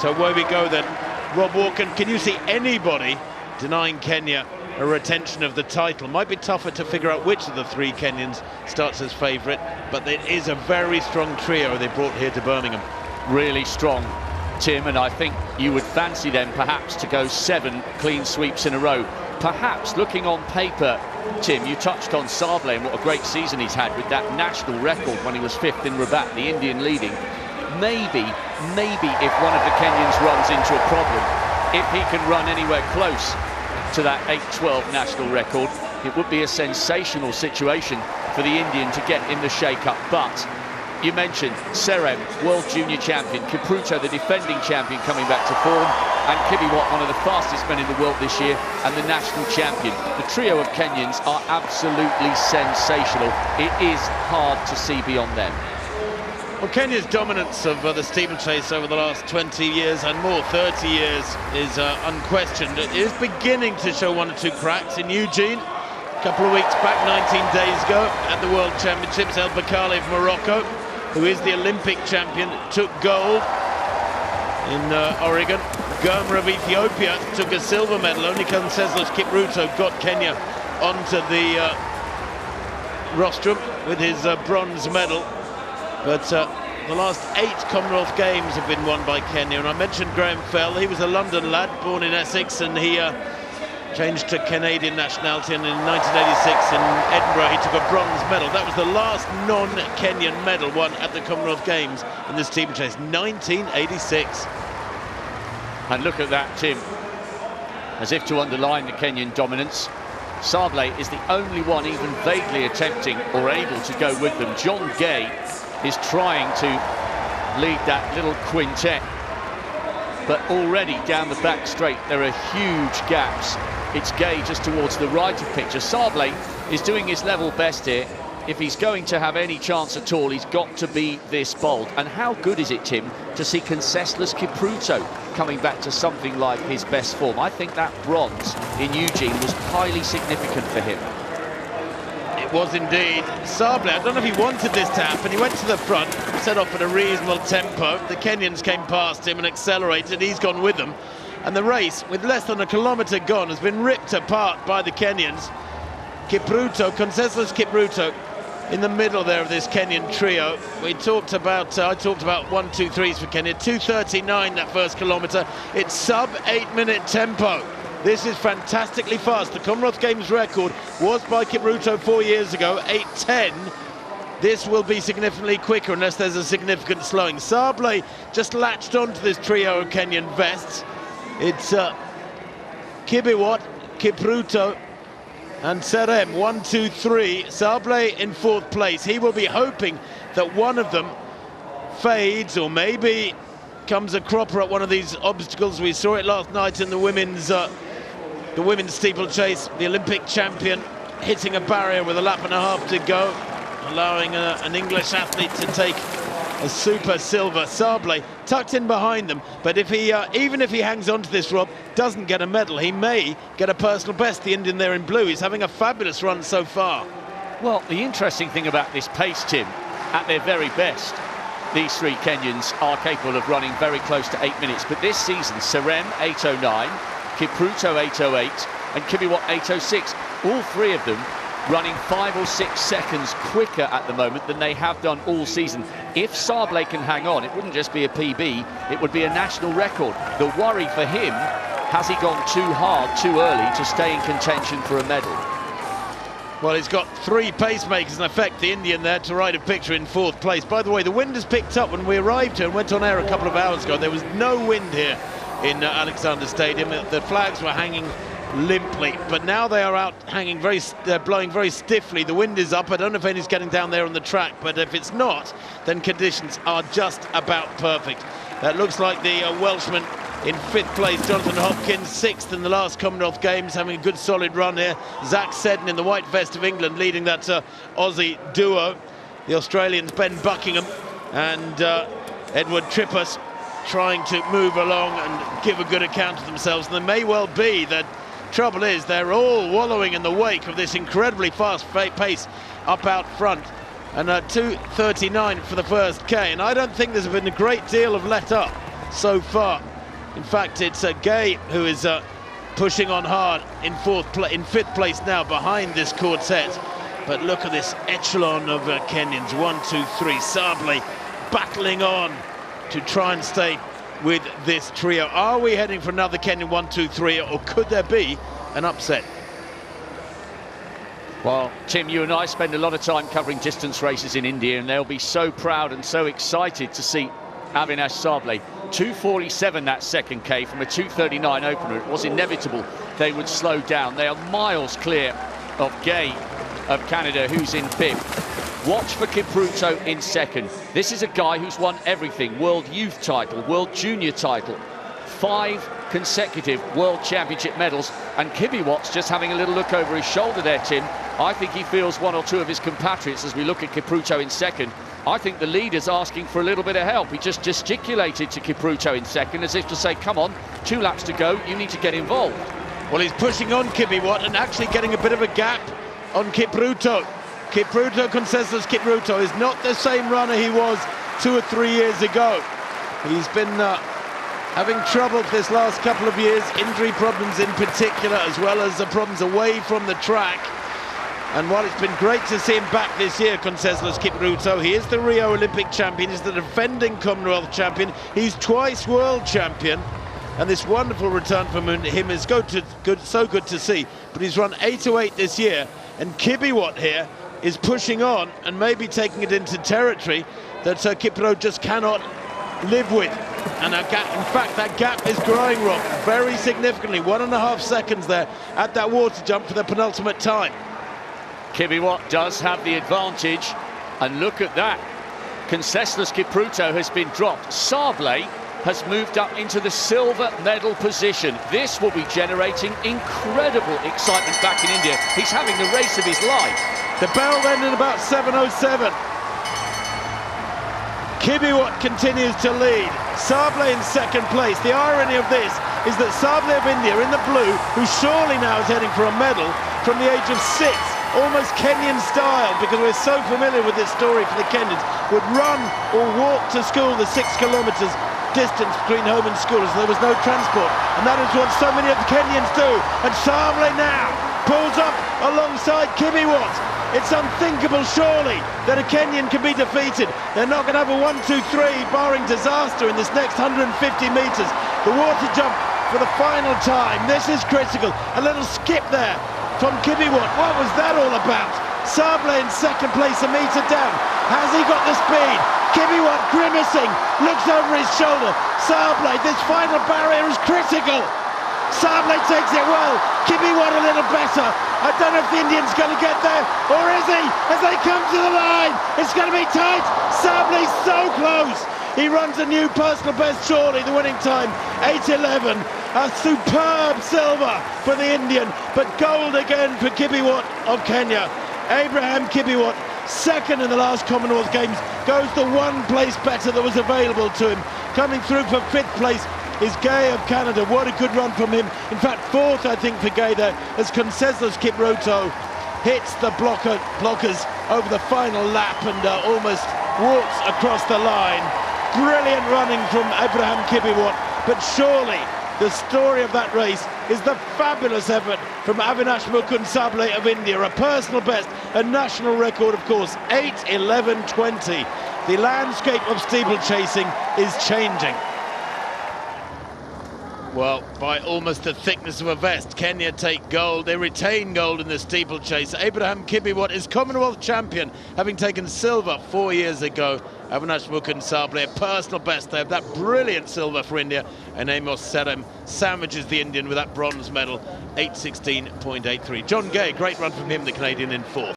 So away we go then. Rob Walker, can you see anybody denying Kenya a retention of the title? Might be tougher to figure out which of the three Kenyans starts as favourite, but it is a very strong trio they brought here to Birmingham. Really strong, Tim, and I think you would fancy them perhaps to go 7 clean sweeps in a row. Perhaps looking on paper, Tim, you touched on Sable and what a great season he's had with that national record when he was 5th in Rabat, the Indian leading. Maybe if one of the Kenyans runs into a problem, if he can run anywhere close to that 8-12 national record, it would be a sensational situation for the Indian to get in the shake-up. But you mentioned Serem, world junior champion, Kipruto, the defending champion, coming back to form, and Kibiwott, one of the fastest men in the world this year, and the national champion. The trio of Kenyans are absolutely sensational. It is hard to see beyond them. Well, Kenya's dominance of the steeplechase over the last 20 years and more, 30 years, is unquestioned. It is beginning to show 1 or 2 cracks in Eugene. A couple of weeks back, 19 days ago, at the World Championships, El Bakali of Morocco, who is the Olympic champion, took gold in Oregon. Gurma of Ethiopia took a silver medal. Only Conseslus Kipruto got Kenya onto the rostrum with his bronze medal. But the last 8 Commonwealth Games have been won by Kenya. And I mentioned Graham Fell. He was a London lad, born in Essex, and he changed to Canadian nationality. And in 1986 in Edinburgh, he took a bronze medal. That was the last non-Kenyan medal won at the Commonwealth Games in the steeplechase, 1986. And look at that, Tim. As if to underline the Kenyan dominance, Sable is the only one even vaguely attempting or able to go with them. John Gay is trying to lead that little quintet, but already down the back straight there are huge gaps. It's Gay just towards the right of picture. Sable is doing his level best here. If he's going to have any chance at all, he's got to be this bold. And how good is it, Tim, to see Conseslus Kipruto coming back to something like his best form? I think that bronze in Eugene was highly significant for him. It was indeed. Sable, I don't know if he wanted this to happen. He went to the front, set off at a reasonable tempo. The Kenyans came past him and accelerated. He's gone with them. And the race, with less than a kilometre gone, has been ripped apart by the Kenyans. Kipruto, Conseslus Kipruto, in the middle there of this Kenyan trio. I talked about 1-2-3s for Kenya. 2:39 that first kilometre. It's sub 8-minute tempo. This is fantastically fast. The Commonwealth Games record was by Kipruto 4 years ago, 8:10. This will be significantly quicker unless there's a significant slowing. Sable just latched onto this trio of Kenyan vests. It's Kibiwott, Kipruto and Serem, 1, 2, 3. Sable in 4th place. He will be hoping that one of them fades or maybe comes a cropper at one of these obstacles. We saw it last night in the women's steeplechase. The Olympic champion hitting a barrier with a lap and a half to go, allowing an English athlete to take a super silver. Sable tucked in behind them, but if he even if he hangs on to this, Rob, doesn't get a medal, he may get a personal best. The Indian there in blue, he's having a fabulous run so far. Well, the interesting thing about this pace, Tim, at their very best, these 3 Kenyans are capable of running very close to 8 minutes. But this season, Serem 8:09, Kipruto 8:08 and Kibiwott 8:06. All 3 of them running 5 or 6 seconds quicker at the moment than they have done all season. If Sable can hang on, it wouldn't just be a PB, it would be a national record. The worry for him, has he gone too hard, too early to stay in contention for a medal? Well, he's got 3 pacemakers in effect, the Indian there, to ride a picture in 4th place. By the way, the wind has picked up. When we arrived here and went on air a couple of hours ago, there was no wind here in Alexander Stadium. The flags were hanging limply, but now they are out hanging they're blowing very stiffly. The wind is up. I don't know if anything's getting down there on the track, but if it's not, then conditions are just about perfect. That looks like the Welshman in 5th place, Jonathan Hopkins, 6th in the last Commonwealth Games, having a good solid run here. Zach Seddon in the white vest of England leading that Aussie duo. The Australians Ben Buckingham and Edward Trippas trying to move along and give a good account of themselves. And there may well be that trouble is they're all wallowing in the wake of this incredibly fast pace up out front. And 2:39 for the first K, and I don't think there's been a great deal of let up so far In fact, it's Gay who is pushing on hard in fifth place now behind this quartet. But look at this echelon of Kenyans. 1, 2, 3. Sable battling on to try and stay with this trio. Are we heading for another Kenyan 1, 2, 3, or could there be an upset? Well, Tim, you and I spend a lot of time covering distance races in India, and they'll be so proud and so excited to see Avinash Sable. 2:47 that second K from a 2:39 opener. It was inevitable they would slow down. They are miles clear of Gay of Canada, who's in fifth. Watch for Kipruto in second. This is a guy who's won everything. World Youth title, World Junior title, 5 consecutive World Championship medals. And Kibiwot's just having a little look over his shoulder there, Tim. I think he feels one or two of his compatriots as we look at Kipruto in second. I think the leader's asking for a little bit of help. He just gesticulated to Kipruto in second as if to say, come on, 2 laps to go, you need to get involved. Well, he's pushing on Kibiwot and actually getting a bit of a gap on Kipruto. Conseslus Kipruto is not the same runner he was 2 or 3 years ago. He's been having trouble this last couple of years, injury problems in particular, as well as the problems away from the track. And while it's been great to see him back this year, Conseslus Kipruto, he is the Rio Olympic champion, he's the defending Commonwealth champion, he's twice world champion. And this wonderful return from him is so good to see. But he's run 8:08 this year, and Kibiwot here is pushing on and maybe taking it into territory that Kipruto just cannot live with. And in fact, that gap is growing, Rob, very significantly. 1.5 seconds there at that water jump for the penultimate time. Kibiwot does have the advantage, and look at that. Conseslus Kipruto has been dropped. Sable has moved up into the silver medal position. This will be generating incredible excitement back in India. He's having the race of his life. The bell then in about 7:07. Kibiwot continues to lead. Sable in second place. The irony of this is that Sable of India in the blue, who surely now is heading for a medal from the age of 6, almost Kenyan style, because we're so familiar with this story for the Kenyans, would run or walk to school the 6 kilometres distance between home and school, as there was no transport, and that is what so many of the Kenyans do. And Sable now pulls up alongside Kibiwot. It's unthinkable, surely, that a Kenyan can be defeated. They're not going to have a 1, 2, 3 barring disaster in this next 150 metres. The water jump for the final time. This is critical. A little skip there from Kibiwot. What was that all about? Sable in second place, a metre down. Has he got the speed? Kibiwot grimacing, looks over his shoulder. Sable, this final barrier is critical. Sable takes it well. Kibiwot a little better. I don't know if the Indian's going to get there, or is he? As they come to the line, it's going to be tight. Sable's so close. He runs a new personal best, surely, the winning time, 8:11. A superb silver for the Indian, but gold again for Kibiwot of Kenya. Abraham Kibiwot, second in the last Commonwealth Games, goes the one place better that was available to him. Coming through for 5th place is Gay of Canada. What a good run from him. In fact, 4th, I think, for Gay there, as Conseslus Kipruto hits the blockers over the final lap and almost walks across the line. Brilliant running from Abraham Kibiwot, but surely the story of that race is the fabulous effort from Avinash Sable of India, a personal best, a national record, of course, 8:11:20. The landscape of steeplechasing is changing. Well, by almost the thickness of a vest, Kenya take gold. They retain gold in the steeplechase. Abraham Kibiwot is Commonwealth champion, having taken silver 4 years ago. Avinash Sable, a personal best. They have that brilliant silver for India, and Amos Serem sandwiches the Indian with that bronze medal, 8:16.83. John Gay, great run from him, the Canadian, in 4th.